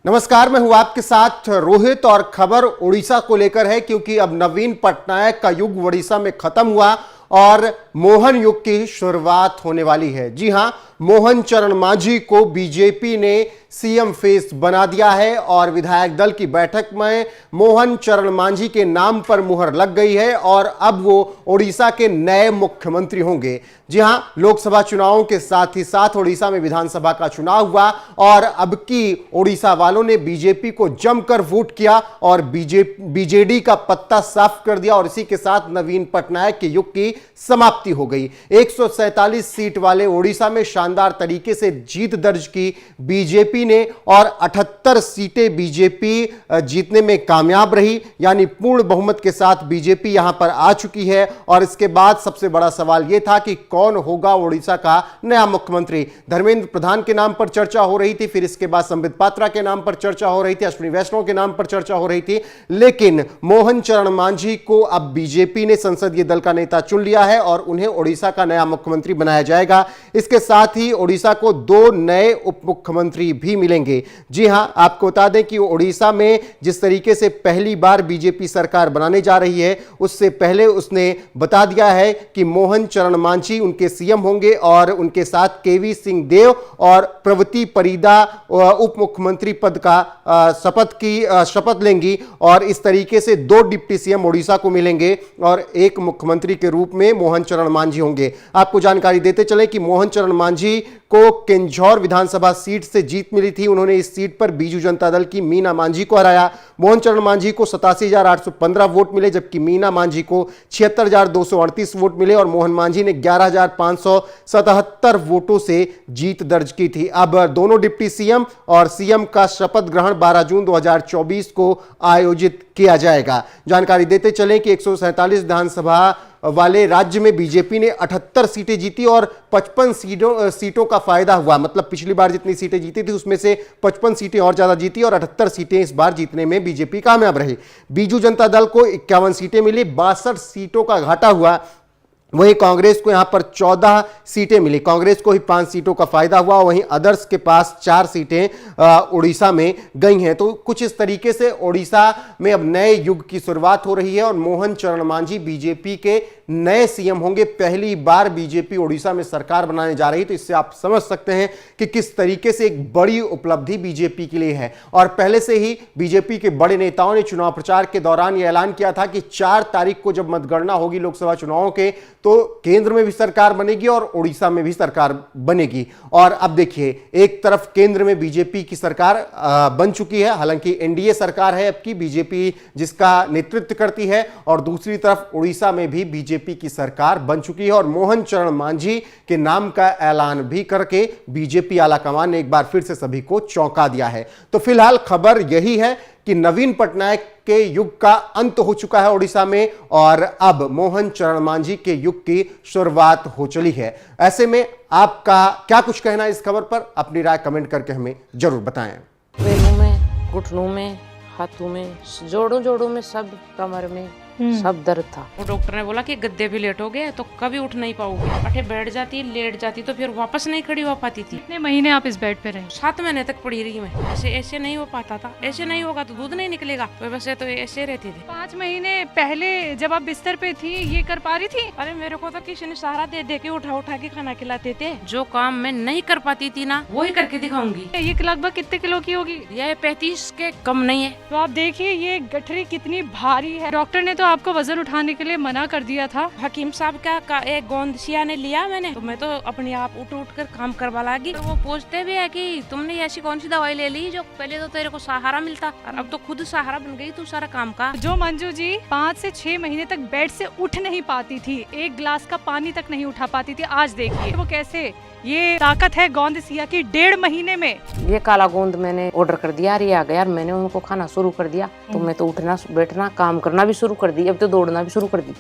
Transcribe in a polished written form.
नमस्कार, मैं हूं आपके साथ रोहित और खबर उड़ीसा को लेकर है क्योंकि अब नवीन पटनायक का युग उड़ीसा में खत्म हुआ और मोहन युग की शुरुआत होने वाली है। जी हां, मोहन चरण मांझी को बीजेपी ने सीएम फेस बना दिया है और विधायक दल की बैठक में मोहन चरण मांझी के नाम पर मुहर लग गई है और अब वो उड़ीसा के नए मुख्यमंत्री होंगे। जी हां, लोकसभा चुनावों के साथ ही साथ उड़ीसा में विधानसभा का चुनाव हुआ और अब की उड़ीसा वालों ने बीजेपी को जमकर वोट किया और बीजेडी का पत्ता साफ कर दिया और इसी के साथ नवीन पटनायक के युग की समाप्ति हो गई। 147 सीट वाले उड़ीसा में शानदार तरीके से जीत दर्ज की बीजेपी ने और 78 सीटें बीजेपी जीतने में कामयाब रही, यानी पूर्ण बहुमत के साथ बीजेपी यहां पर आ चुकी है। और इसके बाद सबसे बड़ा सवाल यह था कि कौन होगा उड़ीसा का नया मुख्यमंत्री। धर्मेंद्र प्रधान के नाम पर चर्चा हो रही थी, फिर इसके बाद संबित पात्रा के नाम पर चर्चा हो रही थी, अश्विनी वैष्णव के नाम पर चर्चा हो रही थी, लेकिन मोहन चरण मांझी को अब बीजेपी ने संसदीय दल का नेता चुन लिया है और उन्हें उड़ीसा का नया मुख्यमंत्री बनाया जाएगा। इसके साथ ही उड़ीसा को 2 नए उप मुख्यमंत्री भी मिलेंगे। जी हां, आपको बता दें कि उड़ीसा में जिस तरीके से पहली बार बीजेपी सरकार बनाने जा रही है, उससे पहले उसने बता दिया है कि मोहन चरण मांझी उनके सीएम होंगे और उनके साथ केवी सिंह देव और प्रवती परिदा उप मुख्यमंत्री पद का शपथ लेंगी और इस तरीके से 2 डिप्टी सीएम उड़ीसा को मिलेंगे और एक मुख्यमंत्री के रूप में मोहन चरण मांझी होंगे। आपको जानकारी देते चले कि मोहन चरण मांझी को केंझोर विधानसभा सीट से जीत मिली थी। उन्होंने इस सीट पर बीजू जनता दल की मीना मांझी को हराया। मोहन चरण मांझी को 87,815 वोट मिले, जबकि मीना मांझी को 76,238 वोट मिले और मोहन मांझी ने 11,577 वोटों से जीत दर्ज की थी। अब दोनों डिप्टी सीएम और सीएम का शपथ ग्रहण 12 जून 2024 को आयोजित किया जाएगा। जानकारी देते चले कि 147 विधानसभा वाले राज्य में बीजेपी ने 78 सीटें जीती और 55 सीटों का फायदा हुआ। मतलब पिछली बार जितनी सीटें जीती थी उसमें से 55 सीटें और ज्यादा जीती और 78 सीटें इस बार जीतने में बीजेपी कामयाब रही। बीजू जनता दल को 51 सीटें मिली, 62 सीटों का घाटा हुआ। वहीं कांग्रेस को यहां पर 14 सीटें मिली, कांग्रेस को ही 5 सीटों का फायदा हुआ। वहीं अदर्स के पास 4 सीटें उड़ीसा में गई हैं। तो कुछ इस तरीके से उड़ीसा में अब नए युग की शुरुआत हो रही है और मोहन चरण मांझी बीजेपी के नए सीएम होंगे। पहली बार बीजेपी उड़ीसा में सरकार बनाने जा रही है, तो इससे आप समझ सकते हैं कि किस तरीके से एक बड़ी उपलब्धि बीजेपी के लिए है। और पहले से ही बीजेपी के बड़े नेताओं ने चुनाव प्रचार के दौरान यह ऐलान किया था कि 4 तारीख को जब मतगणना होगी लोकसभा चुनावों के, तो केंद्र में भी सरकार बनेगी और उड़ीसा में भी सरकार बनेगी। और अब देखिए, एक तरफ केंद्र में बीजेपी की सरकार बन चुकी है, हालांकि एनडीए सरकार है अब की, बीजेपी जिसका नेतृत्व करती है, और दूसरी तरफ उड़ीसा में भी बीजेपी की सरकार बन चुकी है और मोहन चरण मांझी के नाम का ऐलान भी करके बीजेपी आलाकमान ने एक बार फिर से सभी को चौंका दिया है। तो फिलहाल खबर यही है कि नवीन पटनायक के युग का अंत हो चुका है उड़ीसा में और अब मोहन चरण मांझी के युग की शुरुआत हो चली है। ऐसे में आपका क्या कुछ कहना है इस खबर पर? अपनी राय कमेंट करके हमें जरूर बताएं। पैरों में, घुटनों में, हाथों में, जोड़ों में, सब कमर में सब दर्द था। वो डॉक्टर ने बोला कि गद्दे भी लेट हो गए तो कभी उठ नहीं पाओगे। अठे बैठ जाती, लेट जाती तो फिर वापस नहीं खड़ी हो पाती थी। कितने महीने आप इस बेड पे रहे? 7 महीने तक पड़ी रही मैं। ऐसे नहीं हो पाता था, ऐसे नहीं होगा तो दूध नहीं निकलेगा, वैसे तो ऐसे रहती थी। 5 महीने पहले जब आप बिस्तर पे थी ये कर पा रही थी? अरे मेरे को तो किसी ने सहारा दे दे के उठा के खाना खिलाते थे। जो काम मैं नहीं कर पाती थी ना, वही करके दिखाऊंगी। ये लगभग कितने किलो की होगी? ये 35 के कम नहीं है। तो आप देखिए ये गठरी कितनी भारी है। डॉक्टर ने तो आपको वजन उठाने के लिए मना कर दिया था। हकीम साहब का एक गोंदसिया ने लिया मैंने, तो मैं तो अपने आप उठ कर काम करवा लगी। तो वो पूछते भी है कि तुमने ऐसी कौन सी दवाई ले ली जो पहले तो तेरे को सहारा मिलता और अब तो खुद सहारा बन गई तू सारा काम का। जो मंजू जी 5 से 6 महीने तक बेड से उठ नहीं पाती थी, एक गिलास का पानी तक नहीं उठा पाती थी, आज देखिए वो कैसे। ये ताकत है गोंदसिया की 1.5 महीने में। ये काला गोंद मैंने ऑर्डर कर दिया, आ गया यार, मैंने उनको खाना शुरू कर दिया तो मैं तो उठना बैठना काम करना भी शुरू कर दी, अब तो दौड़ना भी शुरू कर दी।